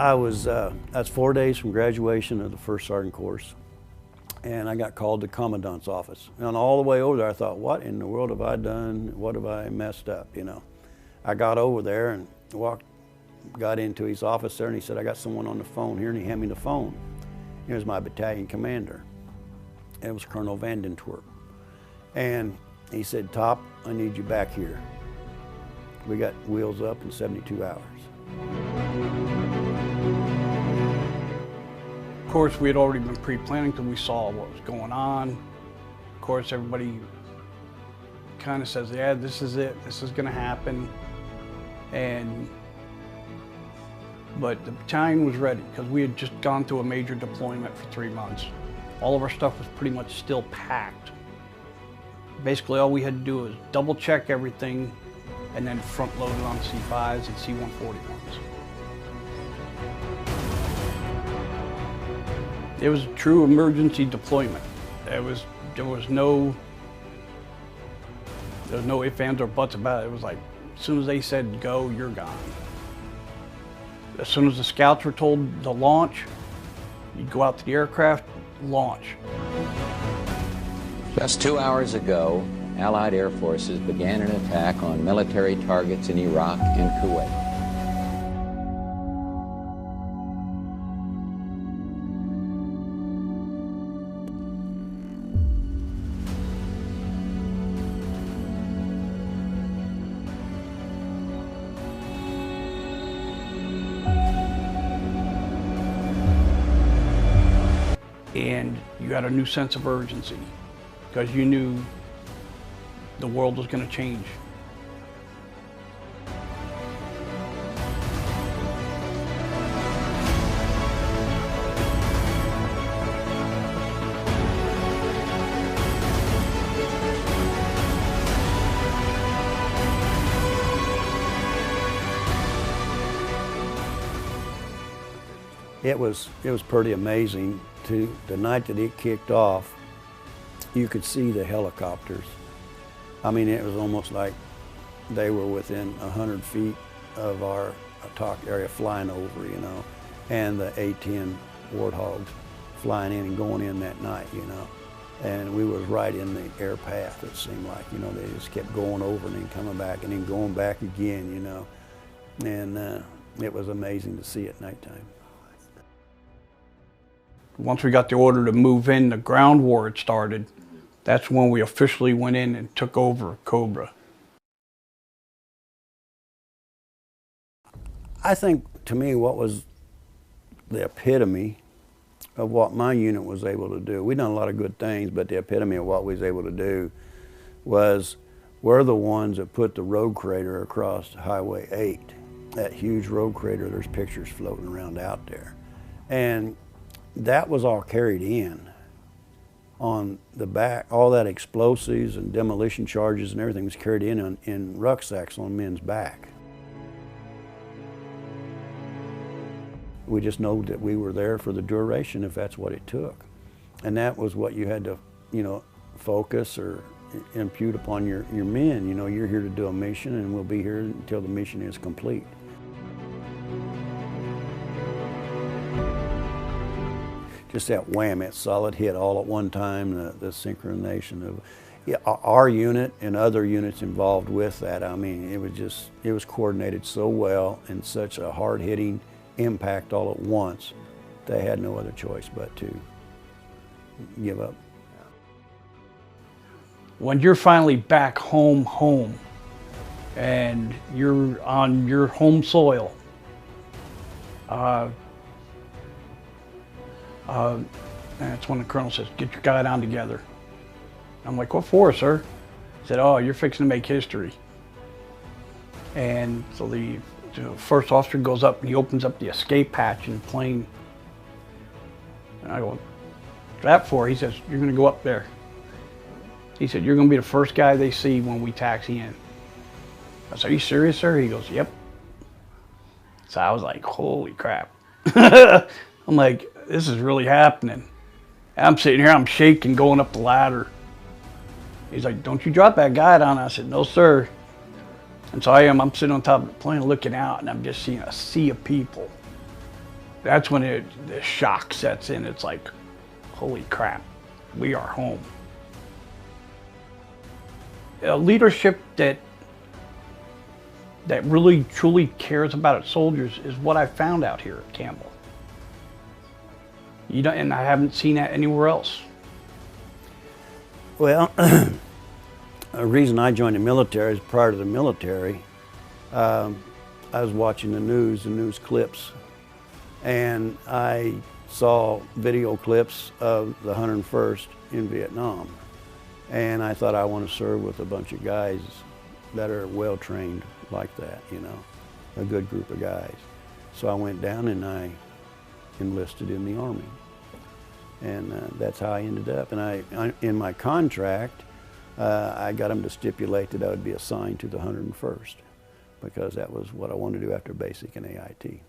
That's 4 days from graduation of the first sergeant course, and I got called to commandant's office. And all the way over there, I thought, what in the world have I done? What have I messed up, you know? I got over there and got into his office there, and he said, I got someone on the phone here, and he handed me the phone. Here's my battalion commander. It was Colonel Vandentwerp. And he said, Top, I need you back here. We got wheels up in 72 hours. Of course, we had already been pre-planning because we saw what was going on. Of course, everybody kind of says, yeah, this is it, this is gonna happen. But the battalion was ready because we had just gone through a major deployment for 3 months. All of our stuff was pretty much still packed. Basically, all we had to do was double check everything and then front load it on C5s and C-141s. It was a true emergency deployment. There was no ifs, ands, or buts about it. It was like, as soon as they said go, you're gone. As soon as the scouts were told to launch, you'd go out to the aircraft, launch. Just 2 hours ago, Allied air forces began an attack on military targets in Iraq and Kuwait. And you had a new sense of urgency because you knew the world was going to change. It was pretty amazing. The night that it kicked off, you could see the helicopters. I mean, it was almost like they were within 100 feet of our talk area flying over, you know, and the A-10 Warthogs flying in and going in that night, you know. And we was right in the air path, it seemed like, you know, they just kept going over and then coming back and then going back again, you know. And it was amazing to see at nighttime. Once we got the order to move in, the ground war had started. That's when we officially went in and took over Cobra. I think, to me, what was the epitome of what my unit was able to do, we'd done a lot of good things, but the epitome of what we was able to do was we're the ones that put the road crater across Highway 8. That huge road crater, there's pictures floating around out there. And that was all carried in on the back. All that explosives and demolition charges and everything was carried in rucksacks on men's back. We just know that we were there for the duration if that's what it took. And that was what you had to, you know, focus or impute upon your men. You know, you're here to do a mission and we'll be here until the mission is complete. Just that wham, that solid hit all at one time, the synchronization of our unit and other units involved with that. I mean, it was coordinated so well and such a hard-hitting impact all at once. They had no other choice but to give up. When you're finally back home, and you're on your home soil, that's when the colonel says, get your guy down together. I'm like, what for, sir? He said, oh, you're fixing to make history. And so the first officer goes up and he opens up the escape hatch in the plane. And I go, what's that for? He says, you're gonna go up there. He said, you're gonna be the first guy they see when we taxi in. I said, are you serious, sir? He goes, yep. So I was like, holy crap. I'm like, this is really happening. And I'm sitting here, I'm shaking, going up the ladder. He's like, don't you drop that guy down. I said, no, sir. And so I'm sitting on top of the plane looking out, and I'm just seeing a sea of people. That's when the shock sets in. It's like, holy crap, we are home. A leadership that really truly cares about its soldiers is what I found out here at Campbell. And I haven't seen that anywhere else. Well, the reason I joined the military is prior to the military, I was watching the news clips, and I saw video clips of the 101st in Vietnam. And I thought I want to serve with a bunch of guys that are well trained like that, you know, a good group of guys. So I went down and I enlisted in the Army. And that's how I ended up. And in my contract, I got them to stipulate that I would be assigned to the 101st, because that was what I wanted to do after basic and AIT.